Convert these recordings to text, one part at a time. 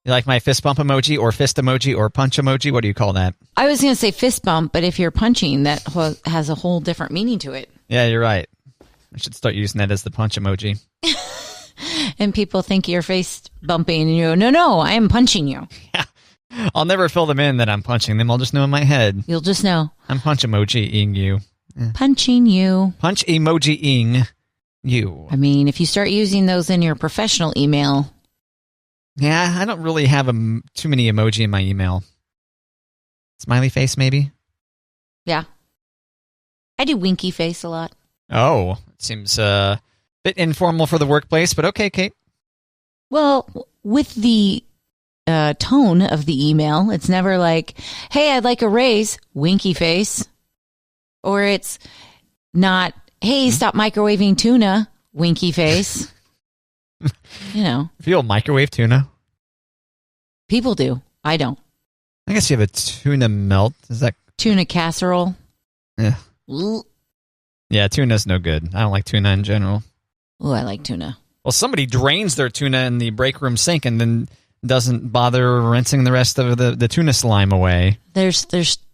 You like my fist bump emoji or fist emoji or punch emoji? What do you call that? I was going to say fist bump, but if you're punching, that has a whole different meaning to it. Yeah, you're right. I should start using that as the punch emoji. And people think you're face bumping, and you go, no, I am punching you. Yeah. I'll never fill them in that I'm punching them. I'll just know in my head. You'll just know. I'm punch emoji-ing you. Yeah. Punching you. Punch emoji-ing you. I mean, if you start using those in your professional email. Yeah, I don't really have too many emoji in my email. Smiley face, maybe? Yeah. I do winky face a lot. Oh, it seems a bit informal for the workplace, but okay, Kate. Well, with the tone of the email, it's never like, hey, I'd like a raise, winky face. Or it's not, hey, stop microwaving tuna, winky face. You know. If you'll microwave tuna? People do. I don't. I guess you have a tuna melt. Is that tuna casserole? Yeah. Yeah, tuna's no good. I don't like tuna in general. Oh, I like tuna. Well, somebody drains their tuna in the break room sink and then doesn't bother rinsing the rest of the tuna slime away. There's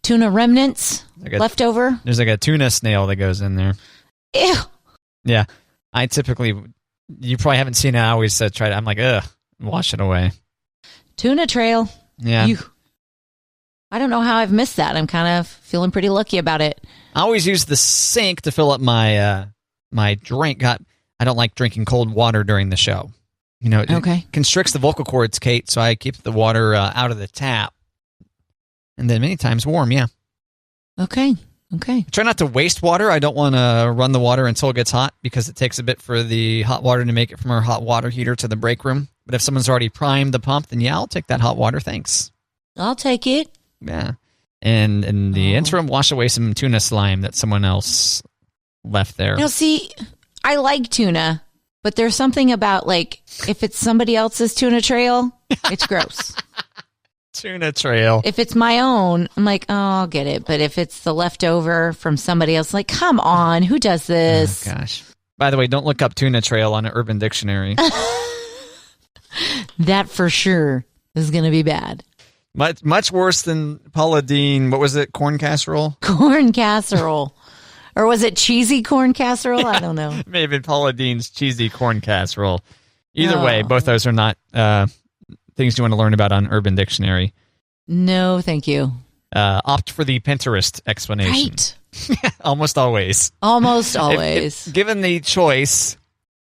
tuna remnants left over. There's like a tuna snail that goes in there. Ew. Yeah. I typically, you probably haven't seen it. I always try to, I'm like, ugh, wash it away. Tuna Trail. Yeah. I don't know how I've missed that. I'm kind of feeling pretty lucky about it. I always use the sink to fill up my my drink. I don't like drinking cold water during the show. You know, it constricts the vocal cords, Kate, so I keep the water out of the tap. And then many times warm, yeah. Okay. I try not to waste water. I don't want to run the water until it gets hot because it takes a bit for the hot water to make it from our hot water heater to the break room. But if someone's already primed the pump, then yeah, I'll take that hot water. Thanks. I'll take it. Yeah. And in the interim, wash away some tuna slime that someone else left there. Now, see, I like tuna, but there's something about, like, if it's somebody else's Tuna Trail, it's gross. Tuna Trail. If it's my own, I'm like, oh, I'll get it. But if it's the leftover from somebody else, like, come on, who does this? Oh, gosh. By the way, don't look up Tuna Trail on an Urban Dictionary. That for sure is going to be bad. Much worse than Paula Deen. What was it? Corn casserole? Corn casserole. Or was it cheesy corn casserole? I don't know. Maybe Paula Deen's cheesy corn casserole. Either way, both those are not things you want to learn about on Urban Dictionary. No, thank you. Opt for the Pinterest explanation. Right. Almost always. Almost always. If given the choice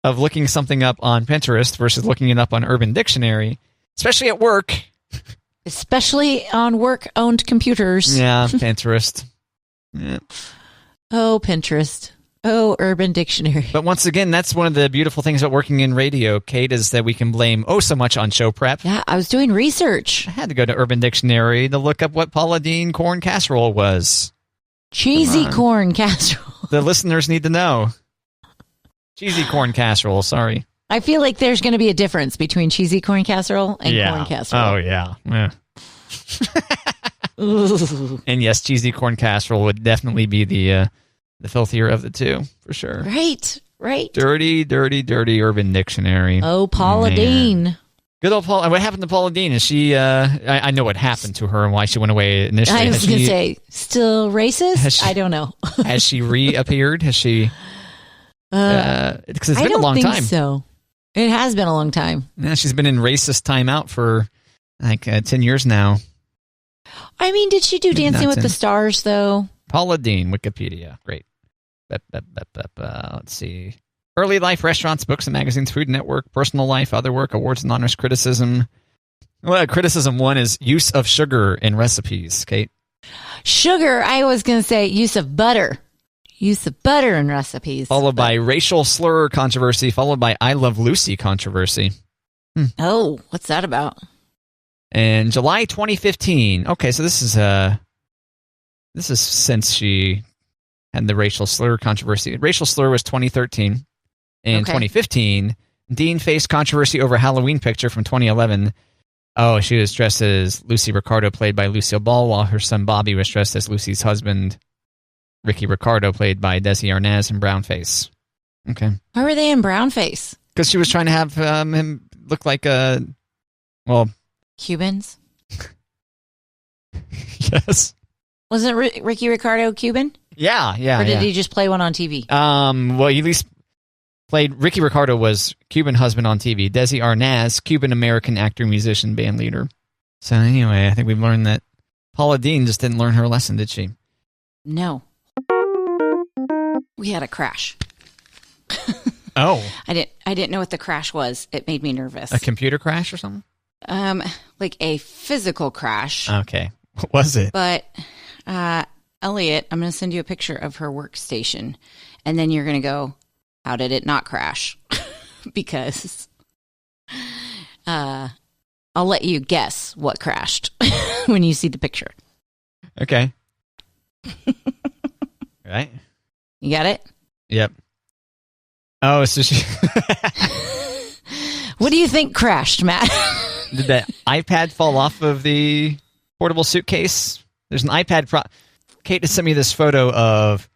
of looking something up on Pinterest versus looking it up on Urban Dictionary, especially at work. Especially on work-owned computers. Yeah, Pinterest. Yeah. Oh, Pinterest. Oh, Urban Dictionary. But once again, that's one of the beautiful things about working in radio, Kate, is that we can blame so much on show prep. Yeah, I was doing research. I had to go to Urban Dictionary to look up what Paula Deen corn casserole was. Cheesy corn casserole. The listeners need to know. Cheesy corn casserole, sorry. I feel like there's going to be a difference between cheesy corn casserole and corn casserole. Oh, yeah. And yes, cheesy corn casserole would definitely be the filthier of the two, for sure. Right. Dirty, dirty, dirty Urban Dictionary. Oh, Paula Deen. Good old Paula. What happened to Paula Deen? Is she, I know what happened to her and why she went away initially. I was going to say, still racist? I don't know. Has she reappeared? Has she? Because it's been a long time. I don't think so. It has been a long time. Yeah, she's been in racist timeout for like 10 years now. I mean, did she do Dancing with the Stars, though? Paula Deen, Wikipedia. Great. Let's see. Early life, restaurants, books and magazines, Food Network, personal life, other work, awards and honors, criticism. Well, criticism one is use of sugar in recipes, Kate. Sugar, I was going to say use of butter. Use of butter in recipes. Followed by racial slur controversy, followed by I Love Lucy controversy. Oh, what's that about? And July 2015. Okay, so this is since she had the racial slur controversy. Racial slur was 2013. In 2015, Dean faced controversy over a Halloween picture from 2011. Oh, she was dressed as Lucy Ricardo, played by Lucille Ball, while her son Bobby was dressed as Lucy's husband, Ricky Ricardo, played by Desi Arnaz, in brownface. Okay. Why were they in brownface? Because she was trying to have him looked like Cubans? yes. Wasn't Ricky Ricardo Cuban? Yeah. Or did he just play one on TV? Well, he at least played. Ricky Ricardo was Cuban husband on TV. Desi Arnaz, Cuban American actor, musician, band leader. So anyway, I think we've learned that Paula Deen just didn't learn her lesson, did she? No. We had a crash. Oh. I didn't know what the crash was. It made me nervous. A computer crash or something? Like a physical crash. Okay. What was it? But Elliot, I'm going to send you a picture of her workstation, and then you're going to go, how did it not crash? Because I'll let you guess what crashed when you see the picture. Okay. Right? You got it? Yep. Oh, so she... What do you think crashed, Matt? Did that iPad fall off of the portable suitcase? There's an iPad... Kate has sent me this photo of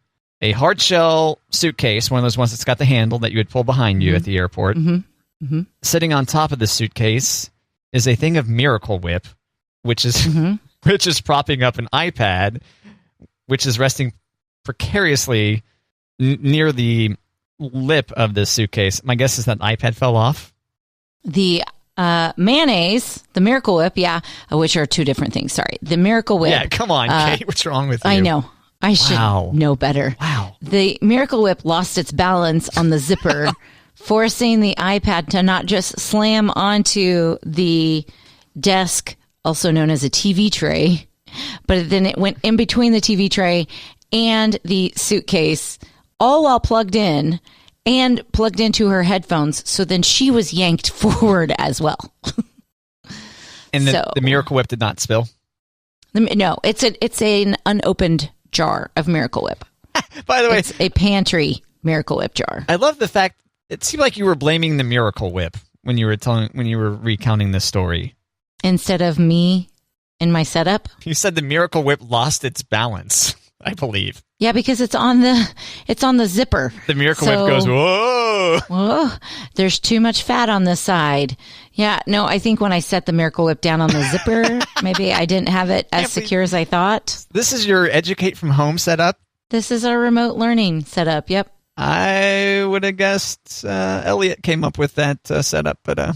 a hard shell suitcase, one of those ones that's got the handle that you would pull behind you at the airport. Sitting on top of the suitcase is a thing of Miracle Whip, which is which is propping up an iPad, which is resting precariously near the lip of the suitcase. My guess is that iPad fell off. The mayonnaise, the Miracle Whip, which are two different things. Sorry. The Miracle Whip. Yeah, come on, Kate. What's wrong with you? I know. I should know better. Wow. The Miracle Whip lost its balance on the zipper, forcing the iPad to not just slam onto the desk, also known as a TV tray, but then it went in between the TV tray and the suitcase, all while plugged in and plugged into her headphones. So then she was yanked forward as well. And the Miracle Whip did not spill? No, it's an unopened jar of Miracle Whip. By the way, it's a pantry Miracle Whip jar. I love the fact it seemed like you were blaming the Miracle Whip when you were recounting this story. Instead of me in my setup? You said the Miracle Whip lost its balance, I believe. Yeah, because it's on the zipper. The Miracle Whip goes, whoa! Whoa! There's too much fat on this side. Yeah, no, I think when I set the Miracle Whip down on the zipper, maybe I didn't have it as secure as I thought. This is your Educate from Home setup? This is our remote learning setup, yep. I would have guessed Elliot came up with that setup, but...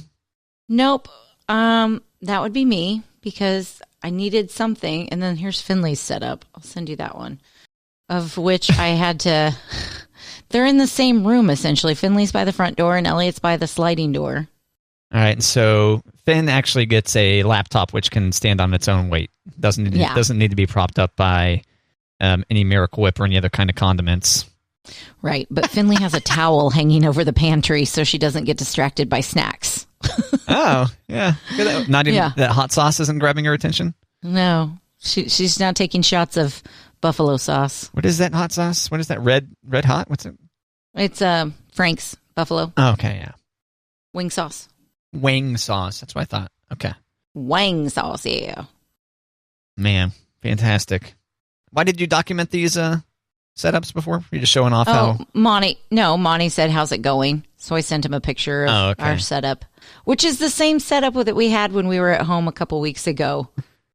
Nope. That would be me, because I needed something, and then here's Finley's setup. I'll send you that one. Of which I had to... They're in the same room, essentially. Finley's by the front door, and Elliot's by the sliding door. All right, so Finn actually gets a laptop which can stand on its own weight. Doesn't need to be propped up by any Miracle Whip or any other kind of condiments. Right, but Finley has a towel hanging over the pantry so she doesn't get distracted by snacks. Oh, yeah. Not even that hot sauce isn't grabbing her attention? No, she's now taking shots of buffalo sauce. What is that hot sauce? What is that? Red hot? What's it? It's Frank's buffalo. Oh, okay, yeah. Wing sauce. Wing sauce. That's what I thought. Okay. Wing sauce, yeah. Man, fantastic. Why did you document these setups before? You're just showing off how... Monty said, how's it going? So I sent him a picture of our setup, which is the same setup that we had when we were at home a couple weeks ago,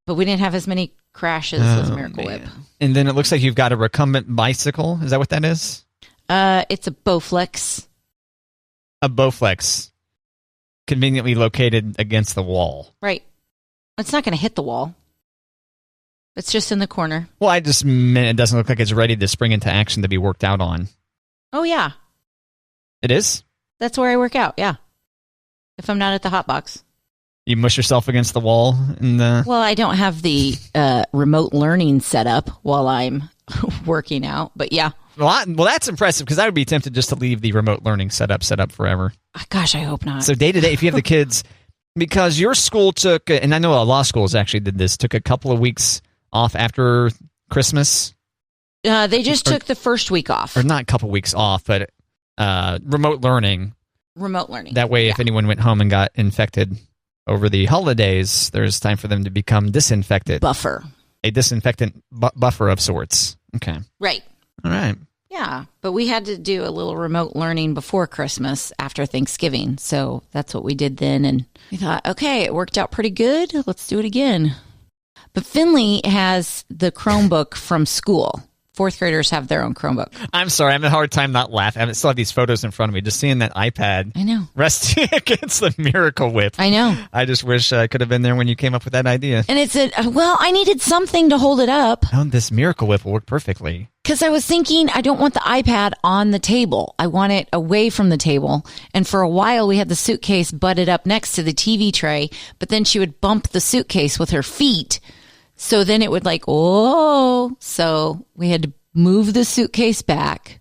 but we didn't have as many crashes as Miracle Whip. And then it looks like you've got a recumbent bicycle. Is that what that is? It's a Bowflex. A Bowflex. Conveniently located against the wall. Right. It's not going to hit the wall. It's just in the corner. Well, I just meant it doesn't look like it's ready to spring into action to be worked out on. Oh, yeah. It is? That's where I work out, yeah. If I'm not at the hot box. You mush yourself against the wall? Well, I don't have the remote learning set up while I'm working out, but yeah. Well, that's impressive, because I would be tempted just to leave the remote learning set up forever. Gosh, I hope not. So day to day, if you have the kids, because your school took, and I know a lot of law schools actually did this, took a couple of weeks off after Christmas. They just took the first week off. Or not a couple weeks off, but remote learning. Remote learning. That way, if anyone went home and got infected over the holidays, there's time for them to become disinfected. Buffer. A disinfectant buffer of sorts. Okay. Right. All right. Yeah, but we had to do a little remote learning before Christmas after Thanksgiving. So that's what we did then. And we thought, okay, it worked out pretty good. Let's do it again. But Finley has the Chromebook from school. Fourth graders have their own Chromebook. I'm sorry. I'm having a hard time not laughing. I still have these photos in front of me. Just seeing that iPad. I know. Resting against the Miracle Whip. I know. I just wish I could have been there when you came up with that idea. And I needed something to hold it up. Oh, this Miracle Whip will work perfectly. Because I was thinking, I don't want the iPad on the table. I want it away from the table. And for a while, we had the suitcase butted up next to the TV tray. But then she would bump the suitcase with her feet. So then it would so we had to move the suitcase back.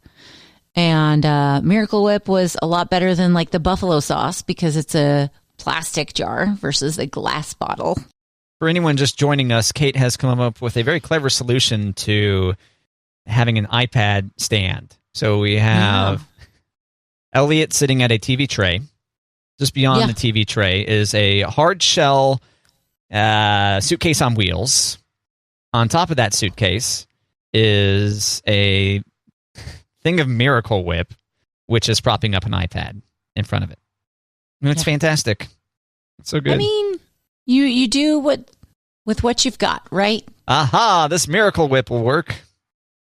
And Miracle Whip was a lot better than like the buffalo sauce because it's a plastic jar versus a glass bottle. For anyone just joining us, Kate has come up with a very clever solution to having an iPad stand. So we have Elliot sitting at a TV tray. Just beyond the TV tray is a hard shell suitcase on wheels. On top of that suitcase is a thing of Miracle Whip, which is propping up an iPad in front of it. And it's fantastic. It's so good. I mean, you do with what you've got, right? Aha, this Miracle Whip will work.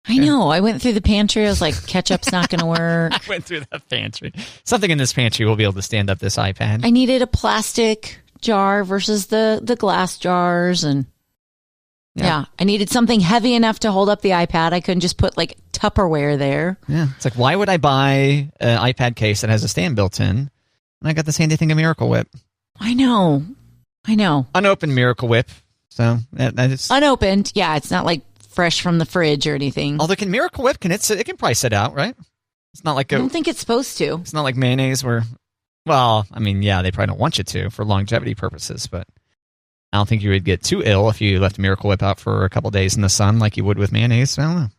I know. I went through the pantry. I was like, ketchup's not going to work. I went through the pantry. Something in this pantry will be able to stand up this iPad. I needed a plastic jar versus the glass jars. And I needed something heavy enough to hold up the iPad. I couldn't just put like Tupperware there. Yeah. It's like, why would I buy an iPad case that has a stand built in? And I got this handy thing of Miracle Whip. I know. Unopened Miracle Whip. So that is unopened. Yeah. It's not like fresh from the fridge or anything. Although can Miracle Whip, it can probably sit out, right? It's not like I don't think it's supposed to. It's not like mayonnaise where, well, I mean, yeah, they probably don't want you to for longevity purposes, but I don't think you would get too ill if you left Miracle Whip out for a couple days in the sun like you would with mayonnaise. I don't know.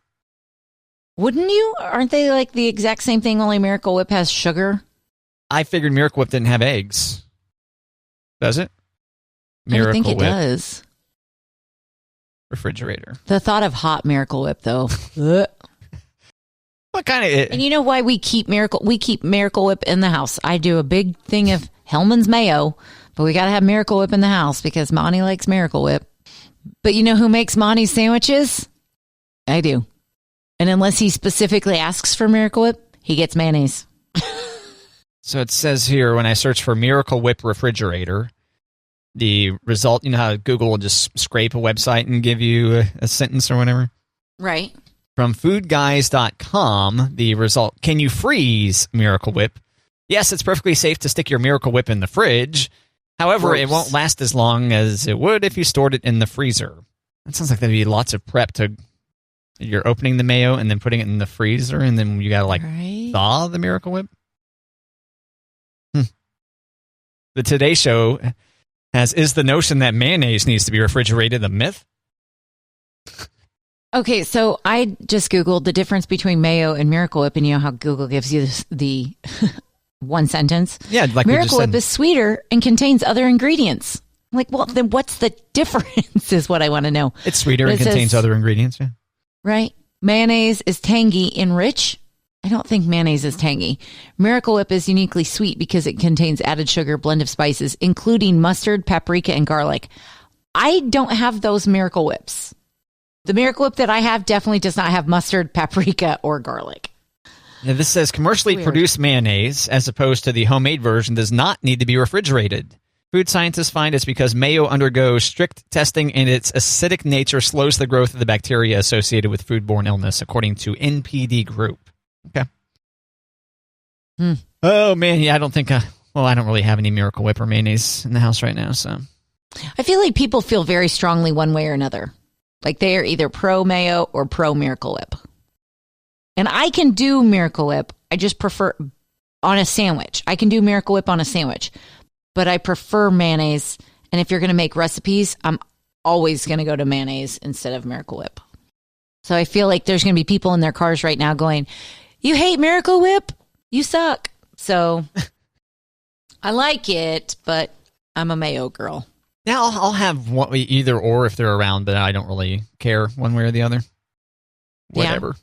Wouldn't you? Aren't they like the exact same thing, only Miracle Whip has sugar? I figured Miracle Whip didn't have eggs. Does it? I think it does. Refrigerator. The thought of hot Miracle Whip, though. What kind of? And you know why we keep Miracle Whip in the house? I do a big thing of Hellman's mayo, but we got to have Miracle Whip in the house because Monty likes Miracle Whip. But you know who makes Monty's sandwiches? I do. And unless he specifically asks for Miracle Whip, he gets mayonnaise. So it says here when I search for Miracle Whip refrigerator, the result, you know how Google will just scrape a website and give you a sentence or whatever? Right. From foodguys.com, the result, can you freeze Miracle Whip? Yes, it's perfectly safe to stick your Miracle Whip in the fridge. However, it won't last as long as it would if you stored it in the freezer. That sounds like there'd be lots of prep to... You're opening the mayo and then putting it in the freezer, and then you got to thaw the Miracle Whip? The Today Show is the notion that mayonnaise needs to be refrigerated a myth? Okay, so I just Googled the difference between mayo and Miracle Whip, and you know how Google gives you the one sentence? Yeah, like Miracle Whip is sweeter and contains other ingredients. I'm like, well, then what's the difference is what I want to know. It's sweeter and contains other ingredients, yeah. Right. Mayonnaise is tangy and rich. I don't think mayonnaise is tangy. Miracle Whip is uniquely sweet because it contains added sugar, blend of spices, including mustard, paprika, and garlic. I don't have those Miracle Whips. The Miracle Whip that I have definitely does not have mustard, paprika, or garlic. Now, this says commercially produced mayonnaise, as opposed to the homemade version, does not need to be refrigerated. Food scientists find it's because mayo undergoes strict testing and its acidic nature slows the growth of the bacteria associated with foodborne illness, according to NPD Group. Okay. Oh, man. Yeah, I don't think... I don't really have any Miracle Whip or mayonnaise in the house right now, so... I feel like people feel very strongly one way or another. Like they are either pro-mayo or pro-Miracle Whip. And I can do Miracle Whip. I just prefer... On a sandwich. I can do Miracle Whip on a sandwich. But I prefer mayonnaise. And if you're going to make recipes, I'm always going to go to mayonnaise instead of Miracle Whip. So I feel like there's going to be people in their cars right now going... You hate Miracle Whip? You suck. So I like it, but I'm a mayo girl. Yeah, I'll have either or if they're around, but I don't really care one way or the other. Whatever.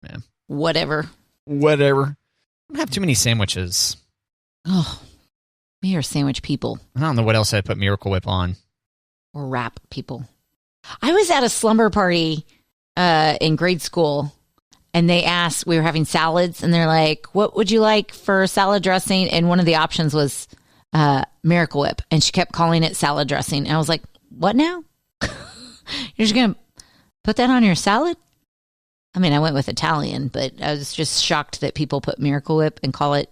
Yeah. Whatever. I don't have too many sandwiches. Oh, we are sandwich people. I don't know what else I'd put Miracle Whip on. Or wrap people. I was at a slumber party in grade school, and they asked, we were having salads, and they're like, what would you like for salad dressing? And one of the options was Miracle Whip, and she kept calling it salad dressing. And I was like, what now? You're just going to put that on your salad? I mean, I went with Italian, but I was just shocked that people put Miracle Whip and call it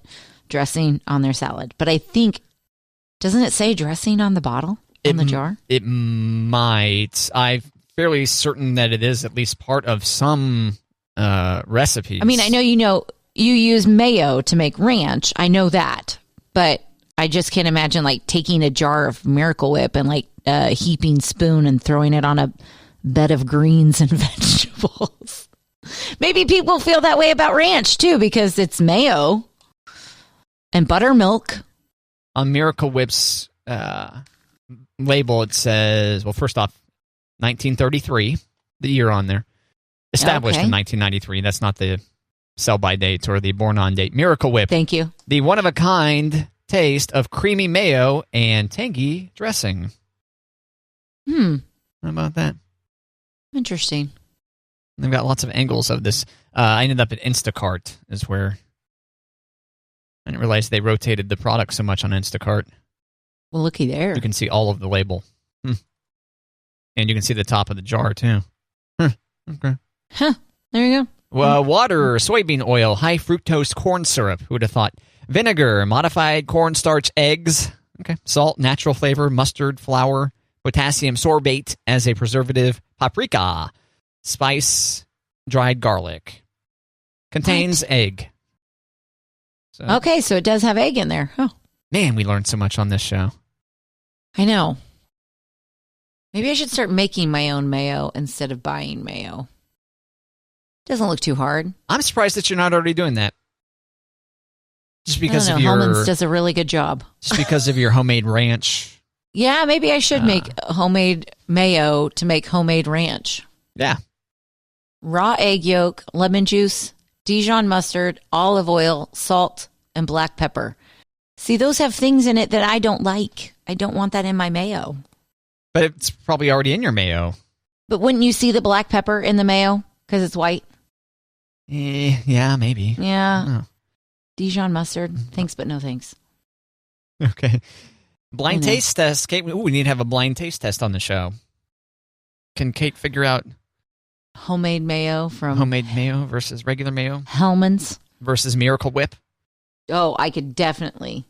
dressing on their salad. But I think, doesn't it say dressing on the bottle, on the jar? It might. I'm fairly certain that it is at least part of some recipes. I mean, I know you use mayo to make ranch. I know that. But I just can't imagine like taking a jar of Miracle Whip and like a heaping spoon and throwing it on a bed of greens and vegetables. Maybe people feel that way about ranch too because it's mayo and buttermilk. On Miracle Whip's label, it says, well, first off, 1933, the year on there. Established in 1993. That's not the sell-by date or the born-on date. Miracle Whip. Thank you. The one-of-a-kind taste of creamy mayo and tangy dressing. How about that? Interesting. They've got lots of angles of this. I ended up at Instacart is where I didn't realize they rotated the product so much on Instacart. Well, looky there. You can see all of the label. And you can see the top of the jar, too. Okay. There you go. Well, water, soybean oil, high fructose corn syrup. Who would have thought? Vinegar, modified cornstarch, eggs. Okay. Salt, natural flavor, mustard, flour, potassium sorbate as a preservative, paprika, spice, dried garlic. Contains egg. So, Okay, so it does have egg in there. Oh, man, we learned so much on this show. I know. Maybe I should start making my own mayo instead of buying mayo. Doesn't look too hard. I'm surprised that you're not already doing that. Just because of your Hellman's does a really good job. Just because of your homemade ranch. Yeah, maybe I should make homemade mayo to make homemade ranch. Yeah. Raw egg yolk, lemon juice, Dijon mustard, olive oil, salt, and black pepper. See, those have things in it that I don't like. I don't want that in my mayo. But it's probably already in your mayo. But wouldn't you see the black pepper in the mayo because it's white? Yeah, maybe. Yeah. Dijon mustard. Thanks, but no thanks. Okay. Blind taste test. Kate, we need to have a blind taste test on the show. Can Kate figure out homemade mayo from homemade mayo versus regular mayo? Hellman's versus Miracle Whip? Oh, I could definitely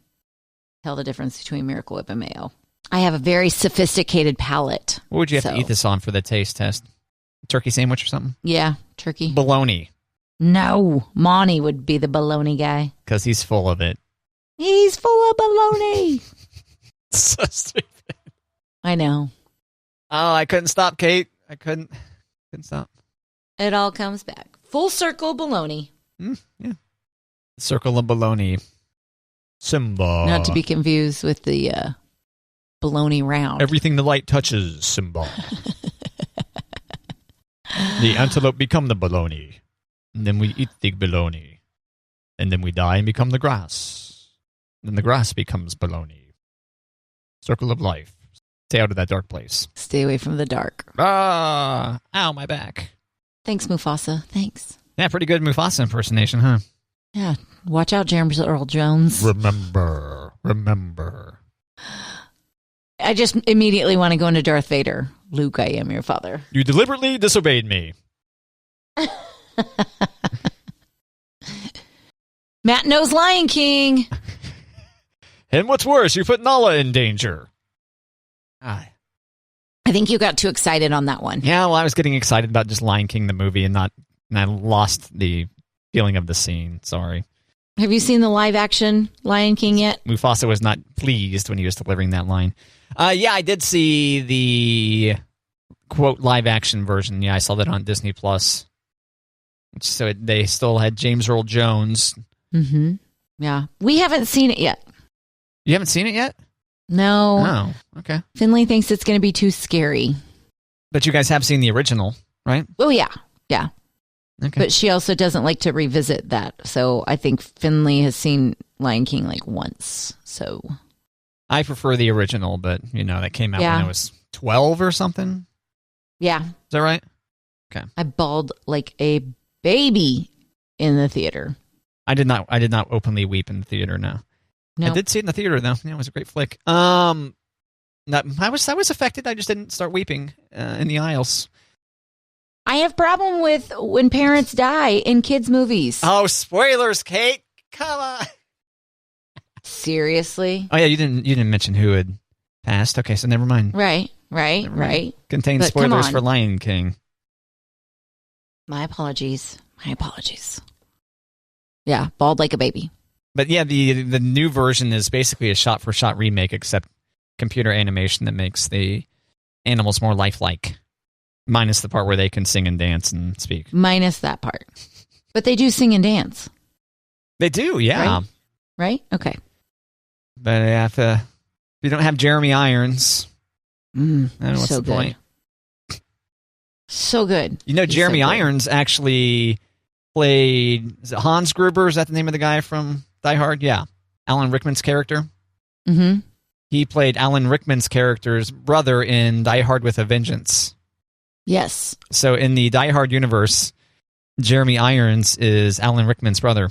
tell the difference between Miracle Whip and mayo. I have a very sophisticated palate. What would you have to eat this on for the taste test? Turkey sandwich or something? Yeah, turkey. Bologna. No, Monty would be the bologna guy. Because he's full of it. He's full of bologna. So stupid. I know. Oh, I couldn't stop, Kate. I couldn't stop. It all comes back. Full circle bologna. Yeah. Circle of bologna. Simba. Not to be confused with the bologna round. Everything the light touches, Simba. The antelope become the bologna. And then we eat the bologna. And then we die and become the grass. Then the grass becomes bologna. Circle of life. Stay out of that dark place. Stay away from the dark. Ah! Ow, my back. Thanks, Mufasa. Thanks. Yeah, pretty good Mufasa impersonation, huh? Yeah. Watch out, James Earl Jones. Remember. I just immediately want to go into Darth Vader. Luke, I am your father. You deliberately disobeyed me. Matt knows Lion King. And what's worse, you put Nala in danger. I think you got too excited on that one. Yeah, well, I was getting excited about just Lion King, the movie, and I lost the feeling of the scene. Sorry. Have you seen the live action Lion King yet? Mufasa was not pleased when he was delivering that line. Yeah, I did see the quote live action version. Yeah, I saw that on Disney Plus. So they still had James Earl Jones. Mm-hmm. Yeah, we haven't seen it yet. You haven't seen it yet? No. Oh, okay. Finley thinks it's going to be too scary. But you guys have seen the original, right? Oh, yeah. Yeah. Okay. But she also doesn't like to revisit that. So I think Finley has seen Lion King like once. So I prefer the original, but that came out when Yeah. I was 12 or something. yeah, Is that right? Okay. I bawled like a baby in the theater. I did not openly weep in the theater. No. No, I did see it in the theater though. Yeah, it was a great flick. I was affected. I just didn't start weeping in the aisles. I have problem with when parents die in kids' movies. Oh, spoilers, Kate! Come on. Seriously? Oh yeah, you didn't mention who had passed. Okay, so never mind. Right. Never mind. Contains But come spoilers on. for Lion King. My apologies. Yeah, bawled like a baby. But yeah, the new version is basically a shot-for-shot remake, except computer animation that makes the animals more lifelike, minus the part where they can sing and dance and speak. Minus that part. But they do sing and dance, They do, yeah. right? Okay. But if you don't have Jeremy Irons, I don't know what's so the good. point. So good. He's Jeremy so good. Irons actually played, is it Hans Gruber? Is that the name of the guy from Die Hard? Yeah. Alan Rickman's character. Mm-hmm. He played Alan Rickman's character's brother in Die Hard with a Vengeance. Yes. So in the Die Hard universe, Jeremy Irons is Alan Rickman's brother.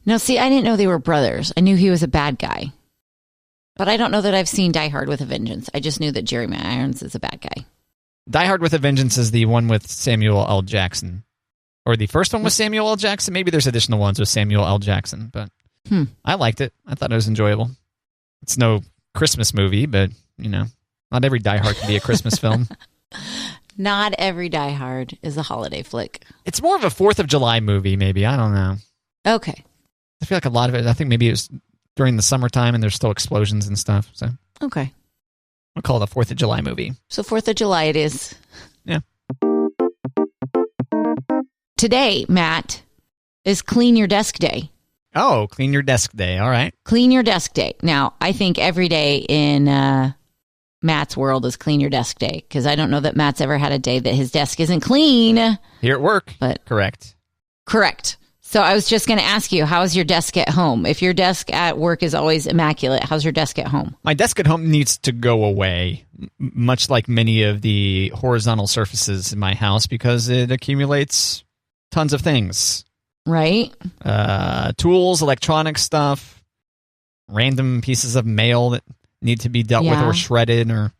Now, see, I didn't know they were brothers. I knew he was a bad guy. But I don't know that I've seen Die Hard with a Vengeance. I just knew that Jeremy Irons is a bad guy. Die Hard with a Vengeance is the one with Samuel L. Jackson. Or the first one with Samuel L. Jackson. Maybe there's additional ones with Samuel L. Jackson, but I liked it. I thought it was enjoyable. It's no Christmas movie, but, not every Die Hard can be a Christmas film. Not every Die Hard is a holiday flick. It's more of a 4th of July movie, maybe. I don't know. Okay. I feel like a lot of it, I think maybe it was during the summertime and there's still explosions and stuff. So Okay. we'll call it a 4th of July movie. So 4th of July it is. Yeah. Today, Matt, is Clean Your Desk Day. Oh, clean your desk day. All right. Clean Your Desk Day. Now, I think every day in Matt's world is Clean Your Desk Day, because I don't know that Matt's ever had a day that his desk isn't clean. Here at work. But Correct. Correct. So I was just going to ask you, how's your desk at home? If your desk at work is always immaculate, how's your desk at home? My desk at home needs to go away, much like many of the horizontal surfaces in my house, because it accumulates tons of things. Right? Tools, electronic stuff, random pieces of mail that need to be dealt with or shredded or...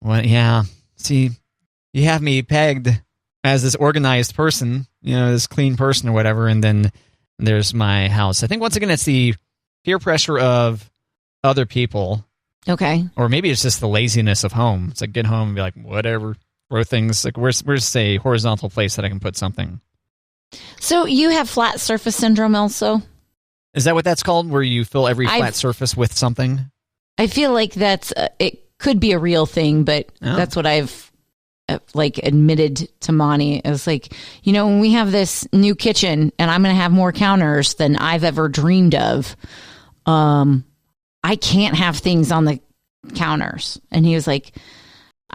Well, yeah. See, you have me pegged as this organized person, this clean person or whatever, and then there's my house. I think, once again, it's the peer pressure of other people. Okay. Or maybe it's just the laziness of home. It's like, get home and be like, whatever, throw things. Like, where's a horizontal place that I can put something? So you have flat surface syndrome also? Is that what that's called, where you fill every flat surface with something? I feel like that's, it could be a real thing, but that's what I've admitted to Monty. It was like, when we have this new kitchen and I'm going to have more counters than I've ever dreamed of, I can't have things on the counters. And he was like,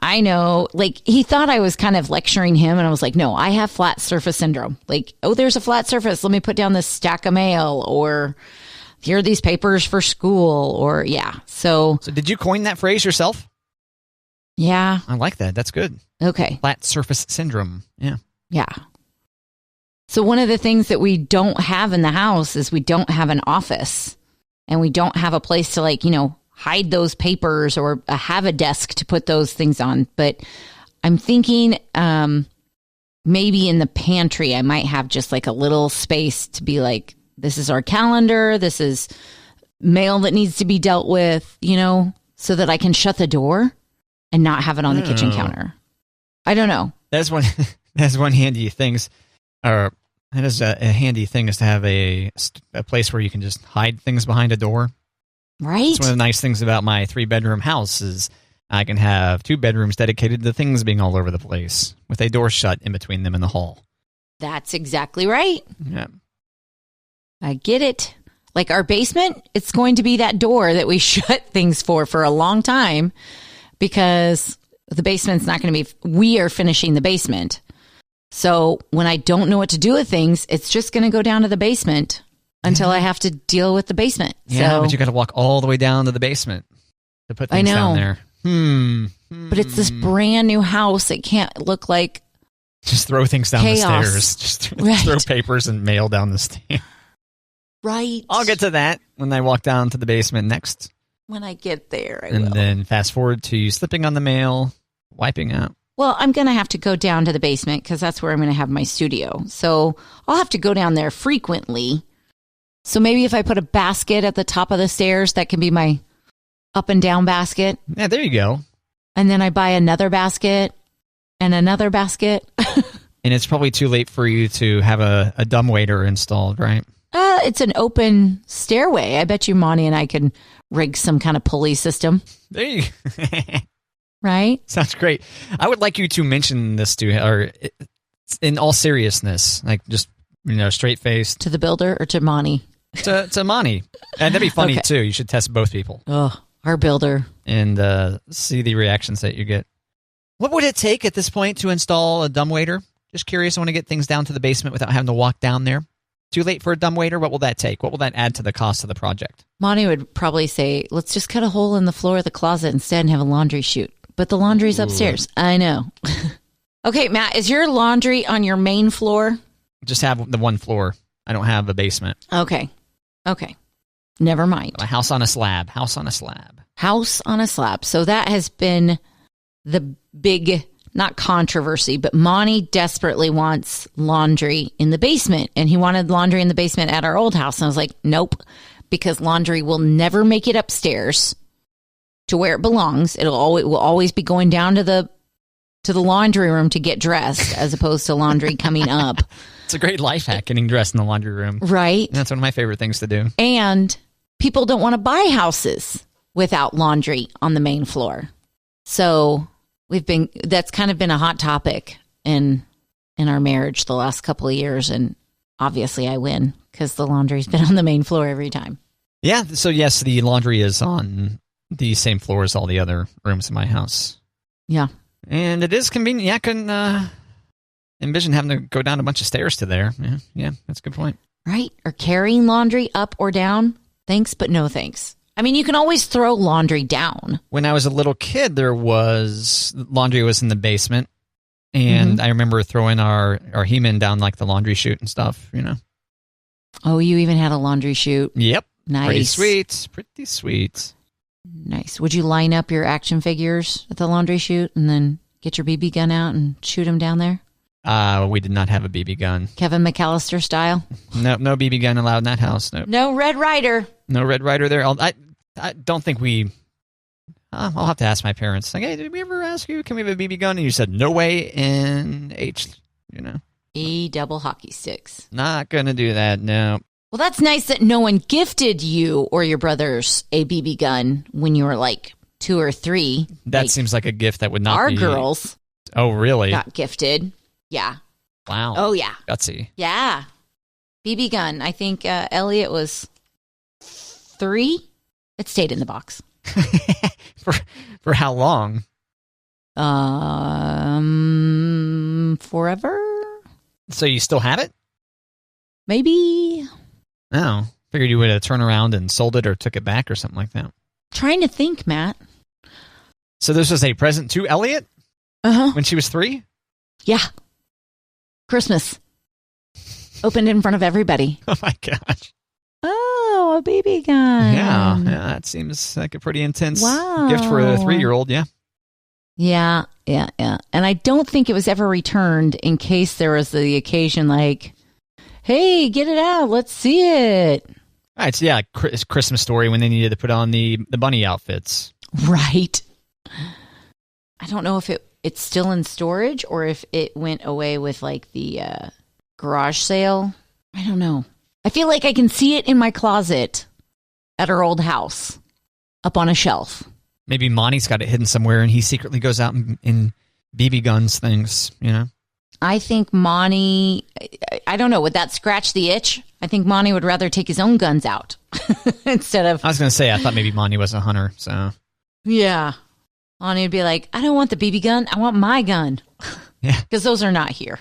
I know, he thought I was kind of lecturing him, and I was like, no, I have flat surface syndrome. There's a flat surface. Let me put down this stack of mail, or here are these papers for school, or So did you coin that phrase yourself? Yeah. I like that. That's good. Okay. Flat surface syndrome. Yeah. Yeah. So one of the things that we don't have in the house is we don't have an office, and we don't have a place to hide those papers or have a desk to put those things on. But I'm thinking maybe in the pantry, I might have just a little space to be like, this is our calendar. This is mail that needs to be dealt with, so that I can shut the door and not have it on the kitchen counter. I don't know. That's one handy things, or that is a handy thing, is to have a place where you can just hide things behind a door. Right. It's one of the nice things about my 3-bedroom house is I can have 2 bedrooms dedicated to things being all over the place with a door shut in between them in the hall. That's exactly right. Yeah. I get it. Like our basement, it's going to be that door that we shut things for a long time, because the basement's not going to be, we are finishing the basement. So when I don't know what to do with things, it's just going to go down to the basement until I have to deal with the basement. Yeah, but you got to walk all the way down to the basement to put things down there. But it's this brand new house. It can't look like just throw things down chaos. the stairs. Just throw papers and mail down the stairs. Right. I'll get to that when I walk down to the basement next. When I get there, I will. And then fast forward to you slipping on the mail, wiping out. Well, I'm going to have to go down to the basement because that's where I'm going to have my studio. So I'll have to go down there frequently. So maybe if I put a basket at the top of the stairs, that can be my up and down basket. Yeah, there you go. And then I buy another basket and another basket. And it's probably too late for you to have a dumbwaiter installed, right? It's an open stairway. I bet you Monty and I can rig some kind of pulley system. There you go. Right? Sounds great. I would like you to mention this to her in all seriousness, like just, straight faced. To the builder or to Monty? To Monty. And that'd be funny Okay. too. You should test both people. Oh, our builder. And see the reactions that you get. What would it take at this point to install a dumbwaiter? Just curious. I want to get things down to the basement without having to walk down there. Too late for a dumbwaiter? What will that take? What will that add to the cost of the project? Monty would probably say, let's just cut a hole in the floor of the closet instead and have a laundry chute. But the laundry's upstairs. I know. Okay, Matt, is your laundry on your main floor? Just have the one floor. I don't have a basement. Okay. Never mind. A house on a slab. House on a slab. House on a slab. So that has been the big, not controversy, but Monty desperately wants laundry in the basement. And he wanted laundry in the basement at our old house. And I was like, nope, because laundry will never make it upstairs to where it belongs. It will always be going down to the laundry room to get dressed as opposed to laundry coming up. It's a great life hack, getting dressed in the laundry room. Right. That's one of my favorite things to do. And people don't want to buy houses without laundry on the main floor. So that's kind of been a hot topic in our marriage the last couple of years. And obviously I win because the laundry's been on the main floor every time. Yeah. So yes, the laundry is on the same floor as all the other rooms in my house. Yeah. And it is convenient. Yeah, I can envision having to go down a bunch of stairs to there. Yeah, that's a good point. Right. Or carrying laundry up or down. Thanks, but no thanks. I mean, you can always throw laundry down. When I was a little kid, laundry was in the basement. And I remember throwing our He-Man down like the laundry chute and stuff, Oh, you even had a laundry chute. Yep. Nice. Pretty sweet. Nice. Would you line up your action figures at the laundry chute and then get your BB gun out and shoot them down there? We did not have a BB gun. Kevin McAllister style? No BB gun allowed in that house. Nope. No Red Ryder. No Red Ryder there. I don't think we... I'll have to ask my parents. Like, hey, did we ever ask you, can we have a BB gun? And you said, no way in H, E double hockey sticks. Not going to do that, no. Well, that's nice that no one gifted you or your brothers a BB gun when you were like 2 or 3. That seems like a gift that would not our be... Our girls. Oh, really? Got gifted. Yeah. Wow. Oh, yeah. Gutsy. Yeah. BB gun. I think Elliot was 3. It stayed in the box. For how long? Forever. So you still have it? Maybe. Oh, figured you would have turned around and sold it or took it back or something like that. Trying to think, Matt. So this was a present to Elliot when she was 3? Yeah. Christmas. Opened in front of everybody. Oh my gosh. Oh, a BB gun. Yeah, that seems like a pretty intense wow. gift for a 3-year-old, yeah. Yeah. And I don't think it was ever returned in case there was the occasion like, hey, get it out. Let's see it. All right, so yeah, Christmas Story when they needed to put on the bunny outfits. Right. I don't know if it's still in storage or if it went away with like the garage sale. I don't know. I feel like I can see it in my closet at our old house up on a shelf. Maybe Monty's got it hidden somewhere and he secretly goes out and BB guns things, I think Monty, I don't know, would that scratch the itch? I think Monty would rather take his own guns out instead of... I was going to say, I thought maybe Monty was a hunter, so... Yeah. Monty would be like, I don't want the BB gun, I want my gun. Yeah. Because those are not here.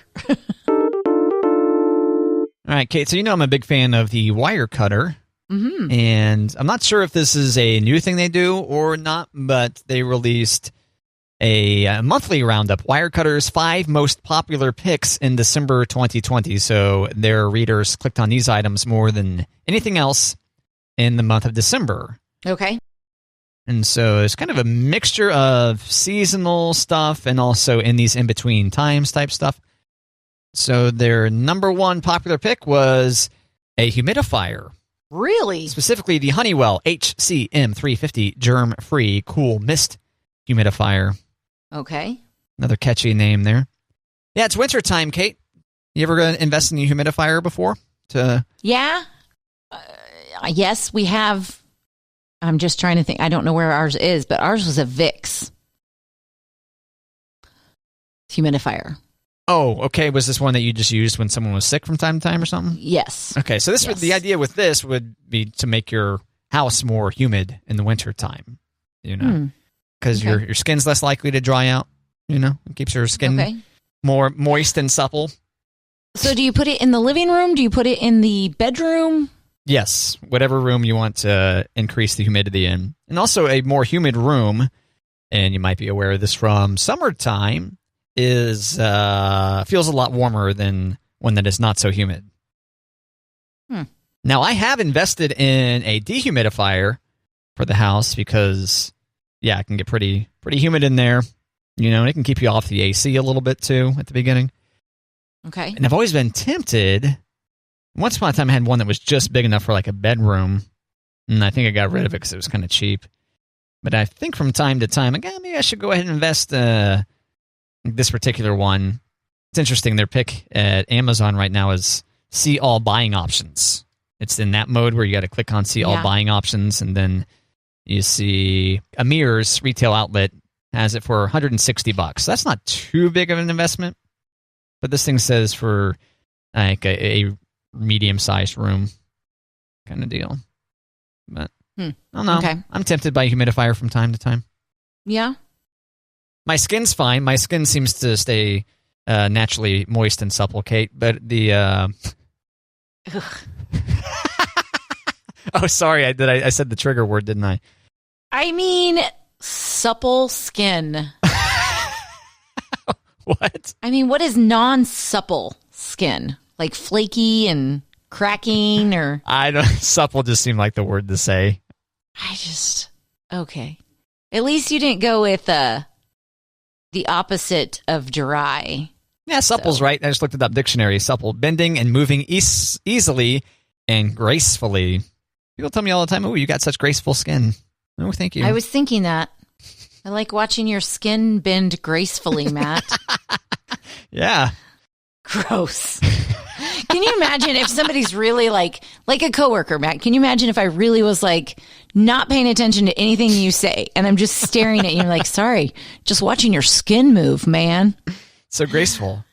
All right, Kate, so you know I'm a big fan of the wire cutter. Mm-hmm. And I'm not sure if this is a new thing they do or not, but they released a monthly roundup, Wirecutter's 5 most popular picks in December 2020. So their readers clicked on these items more than anything else in the month of December. Okay. And so it's kind of a mixture of seasonal stuff and also in these in-between times type stuff. So their number 1 popular pick was a humidifier. Really? Specifically, the Honeywell HCM350 germ-free cool mist humidifier. Okay. Another catchy name there. Yeah, it's wintertime, Kate. You ever invest in a humidifier before? Yeah. Yes, we have. I'm just trying to think. I don't know where ours is, but ours was a Vicks humidifier. Oh, okay. Was this one that you just used when someone was sick from time to time or something? Yes. Okay, so the idea with this would be to make your house more humid in the winter time, because your skin's less likely to dry out. It keeps your skin more moist and supple. So, do you put it in the living room? Do you put it in the bedroom? Yes, whatever room you want to increase the humidity in, and also a more humid room. And you might be aware of this from summertime. Feels a lot warmer than one that is not so humid. Now, I have invested in a dehumidifier for the house because, it can get pretty humid in there. It can keep you off the AC a little bit, too, at the beginning. Okay. And I've always been tempted. Once upon a time, I had one that was just big enough for, like, a bedroom. And I think I got rid of it because it was kind of cheap. But I think from time to time, maybe I should go ahead and invest this particular one. It's interesting. Their pick at Amazon right now is see all buying options. It's in that mode where you got to click on see all buying options, and then you see Amir's retail outlet has it for $160. That's not too big of an investment, but this thing says for like a medium-sized room kind of deal. But I don't know. Okay. I'm tempted by a humidifier from time to time. Yeah. My skin's fine. My skin seems to stay naturally moist and supple, Kate. But the oh, sorry, I said the trigger word, didn't I? I mean, supple skin. What? I mean, what is non-supple skin? Like flaky and cracking, or I don't. Supple just seemed like the word to say. Okay. At least you didn't go with the opposite of dry. Yeah, supple's right. I just looked it up. Dictionary. Supple, bending and moving easily and gracefully. People tell me all the time, "Oh, you got such graceful skin." Oh, thank you. I was thinking that. I like watching your skin bend gracefully, Matt. Yeah. Gross. Can you imagine if somebody's really like a coworker, Matt? Can you imagine if I really was like not paying attention to anything you say, and I'm just staring at you and like, sorry, just watching your skin move, man. So graceful.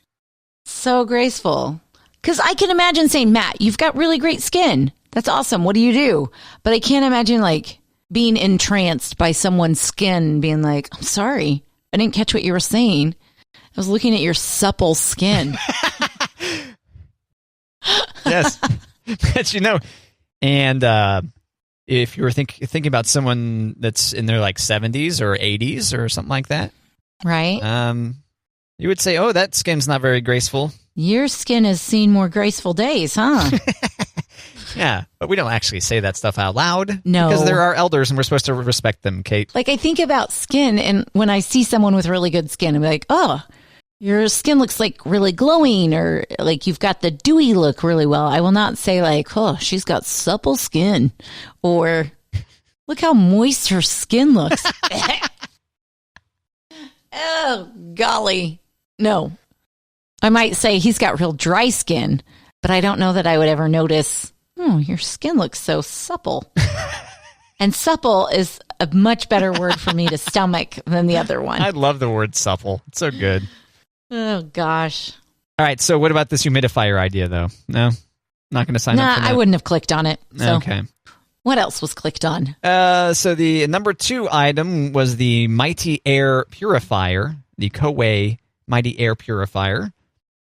So graceful. Because I can imagine saying, Matt, you've got really great skin. That's awesome. What do you do? But I can't imagine like being entranced by someone's skin and being like, I'm sorry, I didn't catch what you were saying. I was looking at your supple skin. Yes. But and if you were thinking about someone that's in their like 70s or 80s or something like that, right? You would say, oh, that skin's not very graceful. Your skin has seen more graceful days, huh? Yeah, but we don't actually say that stuff out loud. No. Because they're our elders and we're supposed to respect them, Kate. Like, I think about skin, and when I see someone with really good skin, I'm like, oh, your skin looks like really glowing, or like you've got the dewy look really well. I will not say like, oh, she's got supple skin, or look how moist her skin looks. Oh, golly. No. I might say he's got real dry skin, but I don't know that I would ever notice, oh, your skin looks so supple. And supple is a much better word for me to stomach than the other one. I love the word supple. It's so good. Oh, gosh. All right, so what about this humidifier idea, though? No? Not going to sign up for that? I wouldn't have clicked on it. So. Okay. What else was clicked on? So the number 2 item was the Mighty Air Purifier, the Kowei Mighty Air Purifier.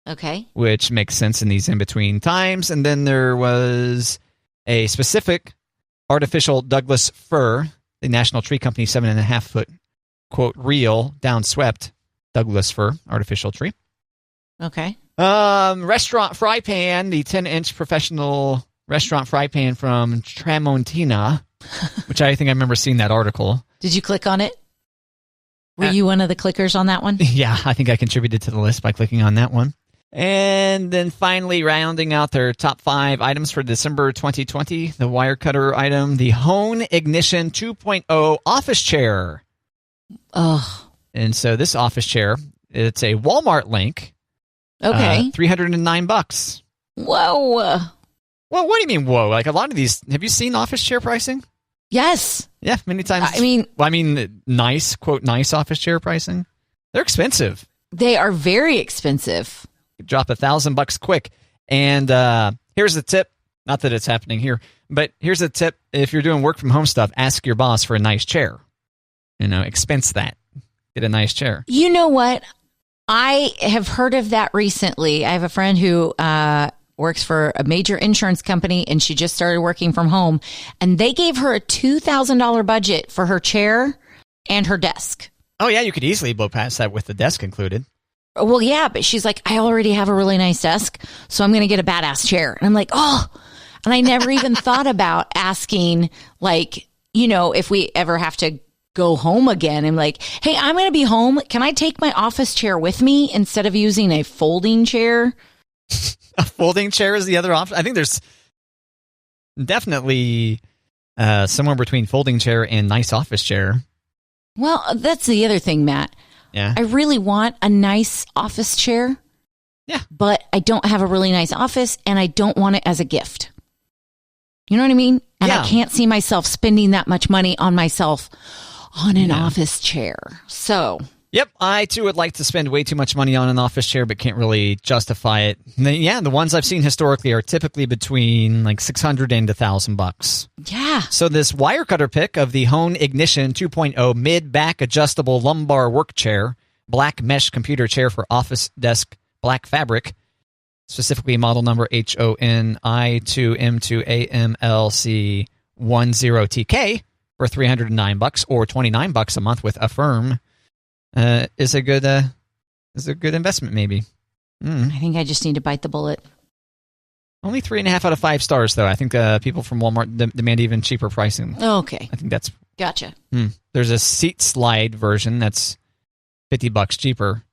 Okay. Which makes sense in these in-between times. And then there was a specific artificial Douglas fir, the National Tree Company 7.5-foot, quote, real, downswept Douglas fir, artificial tree. Okay. Restaurant fry pan, the 10-inch professional restaurant fry pan from Tramontina, which I think I remember seeing that article. Did you click on it? Were you one of the clickers on that one? Yeah, I think I contributed to the list by clicking on that one. And then finally, rounding out their top 5 items for December 2020, the wire cutter item, the Hone Ignition 2.0 office chair. Oh. And so this office chair, it's a Walmart link. Okay. $309. Whoa. Well, what do you mean, whoa? Like a lot of these, have you seen office chair pricing? Yes. Yeah, many times. I mean, nice, quote, nice office chair pricing. They're expensive. They are very expensive. Drop $1,000 quick. And here's the tip. Not that it's happening here, but here's a tip. If you're doing work from home stuff, ask your boss for a nice chair. Expense that. Get a nice chair. You know what? I have heard of that recently. I have a friend who works for a major insurance company, and she just started working from home. And they gave her a $2,000 budget for her chair and her desk. Oh, yeah, you could easily blow past that with the desk included. Well, yeah, but she's like, I already have a really nice desk, so I'm going to get a badass chair. And I'm like, oh, and I never even thought about asking, like, if we ever have to go home again. I'm like, hey, I'm going to be home. Can I take my office chair with me instead of using a folding chair? A folding chair is the other option. I think there's definitely somewhere between folding chair and nice office chair. Well, that's the other thing, Matt. Yeah. I really want a nice office chair. Yeah. But I don't have a really nice office, and I don't want it as a gift. You know what I mean? And I can't see myself spending that much money on myself on an office chair. So. Yep, I too would like to spend way too much money on an office chair, but can't really justify it. The ones I've seen historically are typically between like $600 and $1,000. Yeah. So this wire cutter pick of the Hone Ignition 2.0 mid-back adjustable lumbar work chair, black mesh computer chair for office desk, black fabric, specifically model number HONI2M2AMLC10TK for $309 or $29 a month with Affirm. Is a good investment, maybe. I think I just need to bite the bullet. Only 3.5 out of 5 stars, though. I think people from Walmart demand even cheaper pricing. Okay, I think that's gotcha. There's a seat slide version that's $50 cheaper.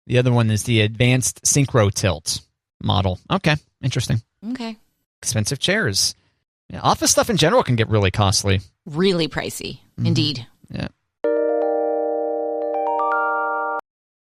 The other one is the advanced synchro tilt model. Okay, interesting. Okay, expensive chairs. Yeah, office stuff in general can get really costly. Really pricey, indeed. Yeah.